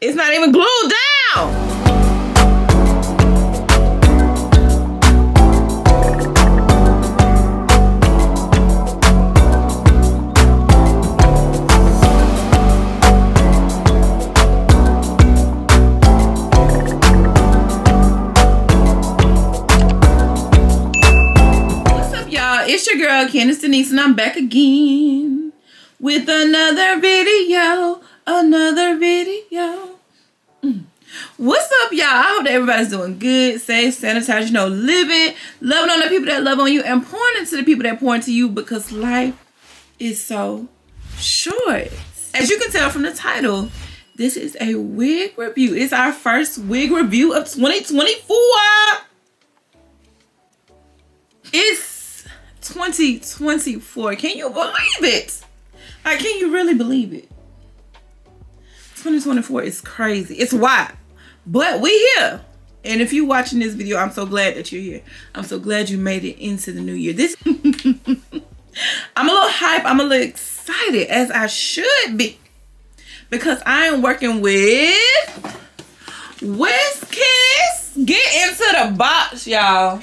It's not even glued down. It's your girl Candace Denise, and I'm back again with another video. What's up, y'all? I hope that everybody's doing good, safe, sanitized, living, loving on the people that love on you, and pouring into the people that pour into you, because life is so short. As you can tell from the title, this is a wig review. It's our first wig review of 2024. It's 2024. Can you believe it? Like, can you really believe it? 2024 is crazy. It's wild. But we here. And if you're watching this video, I'm so glad that you're here. I'm so glad you made it into the new year. I'm a little hype. I'm a little excited, as I should be, because I am working with WestKiss. Get into the box, y'all.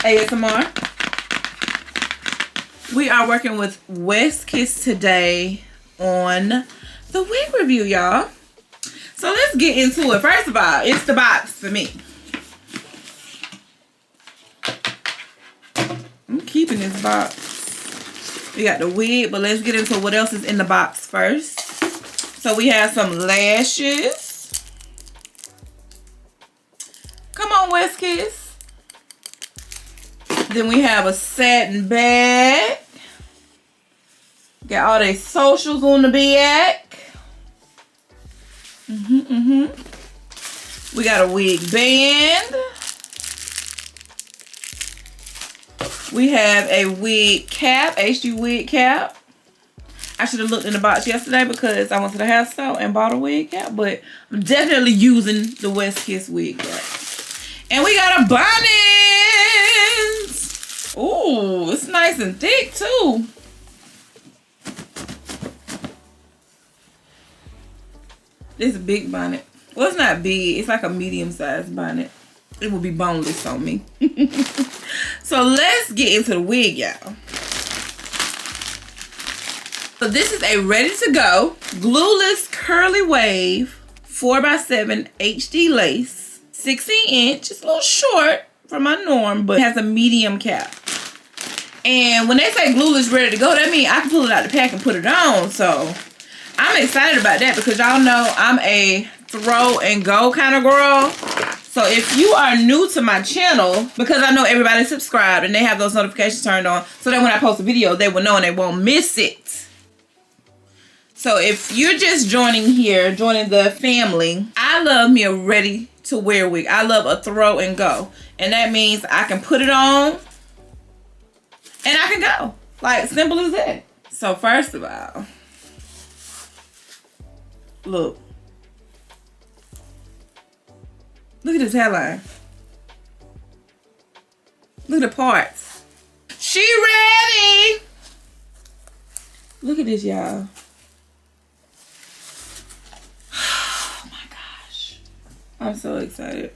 ASMR. We are working with WestKiss today on the wig review, y'all. So let's get into it. First of all, it's the box for me. I'm keeping this box. We got the wig, but let's get into what else is in the box first. So we have some lashes. Come on, WestKiss. Then we have a satin bag. Got all their socials on the back. We got a wig band. We have a wig cap, HD wig cap. I should have looked in the box yesterday because I went to the hair store and bought a wig cap, but I'm definitely using the WestKiss wig cap. And we got a bonnet. Ooh, it's nice and thick too. This is a big bonnet. Well, it's not big. It's like a medium-sized bonnet. It will be boneless on me. So let's get into the wig, y'all. So this is a ready-to-go glueless curly wave 4x7 HD lace, 16-inch. It's a little short from my norm, but it has a medium cap. And when they say glueless ready to go, that means I can pull it out the pack and put it on. So I'm excited about that, because y'all know I'm a throw and go kind of girl. So if you are new to my channel, because I know everybody's subscribed and they have those notifications turned on, so that when I post a video, they will know and they won't miss it. So if you're just joining here, joining the family, I love me a ready to wear wig. I love a throw and go. And that means I can put it on and I can go. Like, simple as that. So first of all, look. Look at this hairline. Look at the parts. She ready. Look at this, y'all. Oh my gosh. I'm so excited.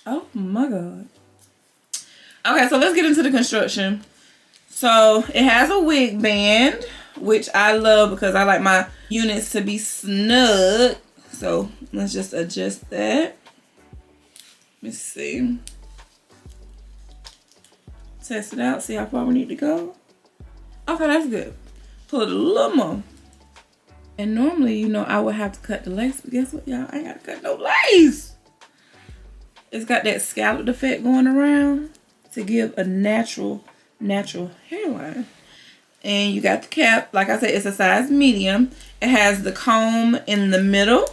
Oh my God. Okay, so let's get into the construction. So it has a wig band, which I love because I like my units to be snug. So let's just adjust that. Let's see. Test it out, see how far we need to go. Okay, that's good. Pull it a little more. And normally, I would have to cut the lace, but guess what, y'all? I ain't got to cut no lace. It's got that scalloped effect going around to give a natural hairline. And you got the cap. Like I said, it's a size medium. It has the comb in the middle.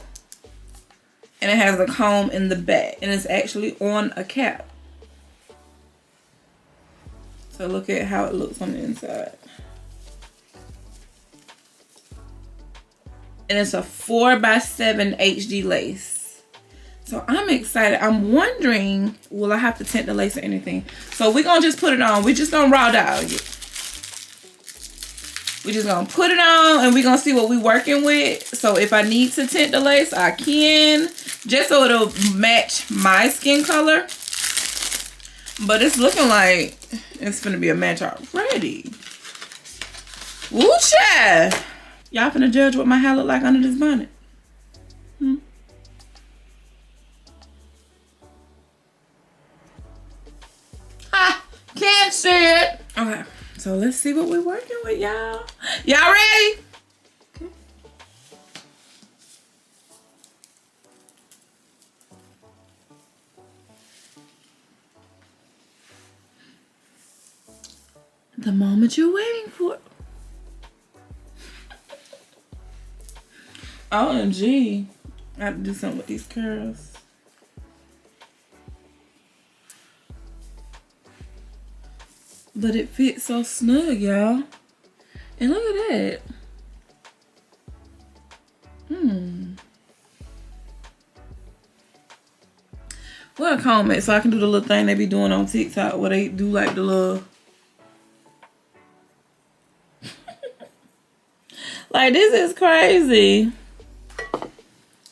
And it has a comb in the back. And it's actually on a cap. So look at how it looks on the inside. And it's a 4x7 HD lace. So I'm excited. I'm wondering, will I have to tint the lace or anything? So we're gonna just put it on. We're just gonna raw dial it. We're just gonna put it on and we're gonna see what we're working with. So if I need to tint the lace, I can, just so it'll match my skin color. But it's looking like it's gonna be a match already. Woo child. Y'all finna judge what my hair look like under this bonnet? Ha! Can't see it. Okay, so let's see what we're working with, y'all. Y'all ready? Okay. The moment you're waiting for. OMG. I have to do something with these curls. But it fits so snug, y'all. And look at that. Well, comb it so I can do the little thing they be doing on TikTok where they do like the little. Like, this is crazy.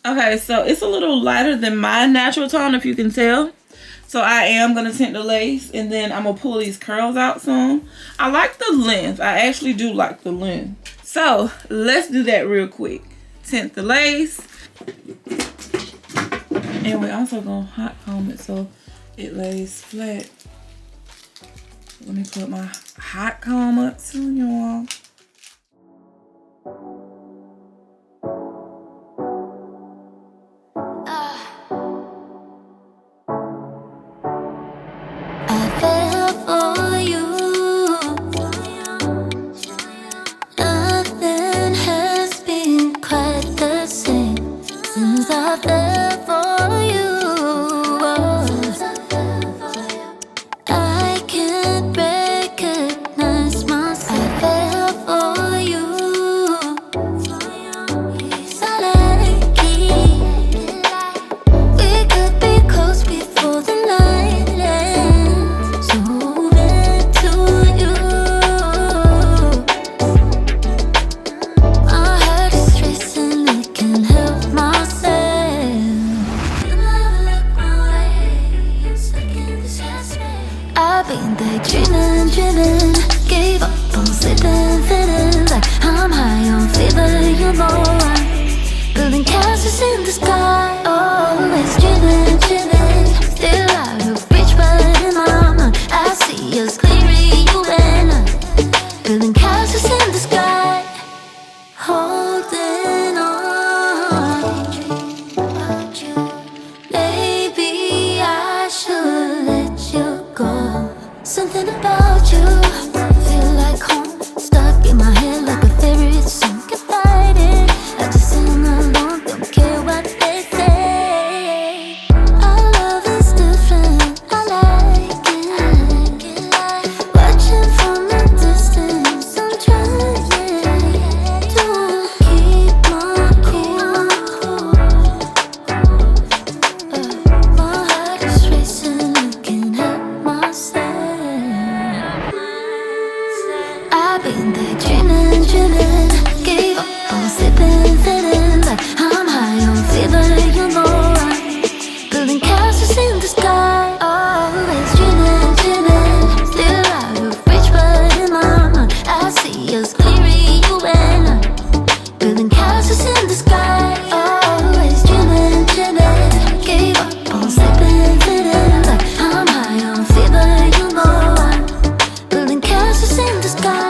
Okay, so it's a little lighter than my natural tone, if you can tell. So I am going to tint the lace, and then I'm going to pull these curls out soon. I like the length. I actually do like the length. So let's do that real quick. Tint the lace. And we're also going to hot comb it so it lays flat. Let me put my hot comb up soon, y'all.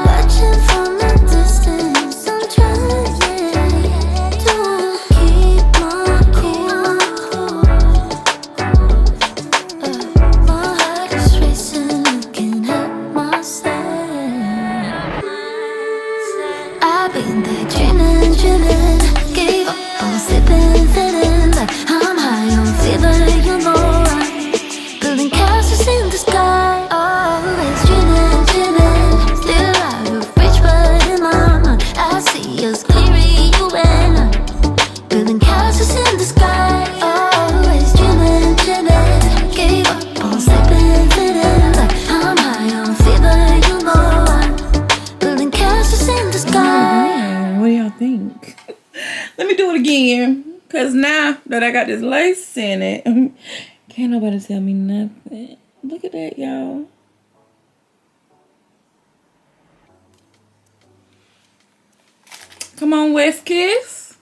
Watching from a distance. me do it again. Because now that I got this lace in it, can't nobody tell me nothing. Look at that, y'all. Come on, West Kiss.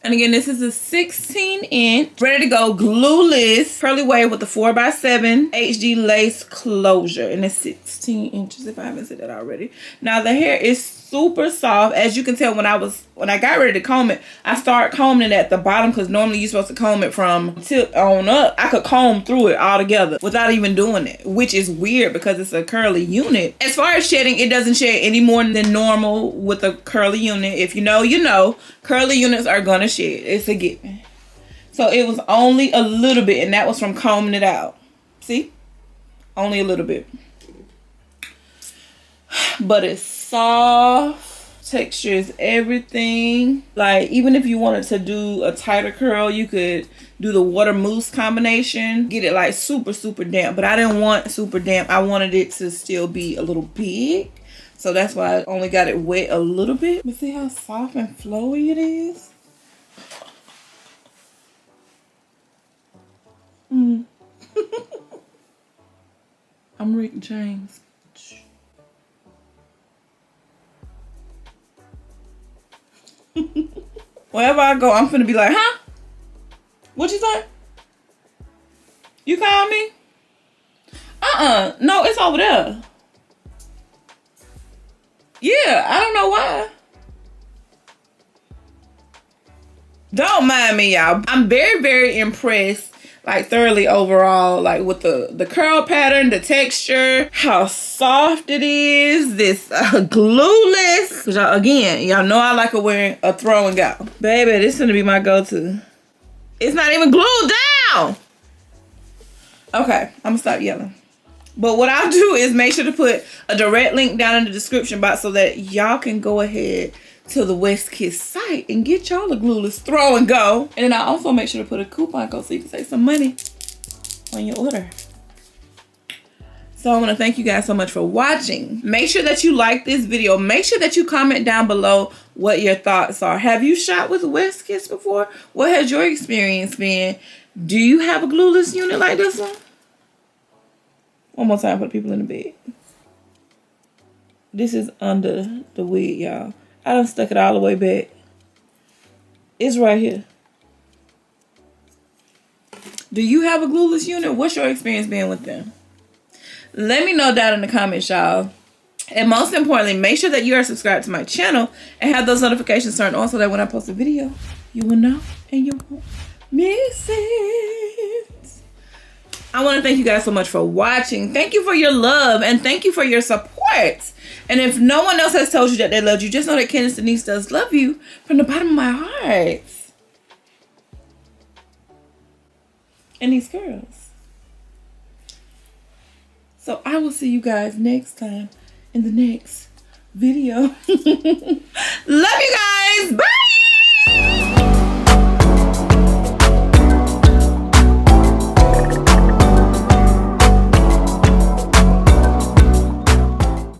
And again, this is a 16-inch, ready to go, glueless curly wave with the 4x7 HD lace closure. And it's 16 inches, if I haven't said that already. Now, the hair is super soft. As you can tell, when I got ready to comb it, I started combing it at the bottom because normally you're supposed to comb it from tip on up. I could comb through it all together without even doing it, which is weird because it's a curly unit. As far as shedding, it doesn't shed any more than normal with a curly unit. If you know, you know. Curly units are gonna shed. It's a given. So it was only a little bit, and that was from combing it out. See? Only a little bit. But it's soft. Texture is everything. Like, even if you wanted to do a tighter curl, you could do the water mousse combination. Get it like super, super damp. But I didn't want super damp. I wanted it to still be a little big. So that's why I only got it wet a little bit. But see how soft and flowy it is? I'm Rick James. Wherever I go, I'm finna be like, huh? What you say? You call me? No, it's over there. Yeah, I don't know why. Don't mind me, y'all. I'm very, very impressed, like thoroughly overall, like with the curl pattern, the texture, how soft it is, this glueless. Cause again, y'all know I like wearing a throw and go. Baby, this is gonna be my go-to. It's not even glued down. Okay, I'm gonna stop yelling. But what I'll do is make sure to put a direct link down in the description box so that y'all can go ahead to the West Kiss site and get y'all a glueless throw and go. And then I also make sure to put a coupon code so you can save some money on your order. So I want to thank you guys so much for watching. Make sure that you like this video. Make sure that you comment down below what your thoughts are. Have you shot with West Kiss before? What has your experience been? Do you have a glueless unit like this one? One more time for the people in the bed. This is under the wig, y'all. I done stuck it all the way back. It's right here. Do you have a glueless unit? What's your experience been with them? Let me know down in the comments, y'all. And most importantly, make sure that you are subscribed to my channel and have those notifications turned on so that when I post a video, you will know and you won't miss it. I want to thank you guys so much for watching. Thank you for your love and thank you for your support. And if no one else has told you that they loved you, just know that Candace Denise does love you from the bottom of my heart. And these girls. So I will see you guys next time in the next video. Love you guys. Bye.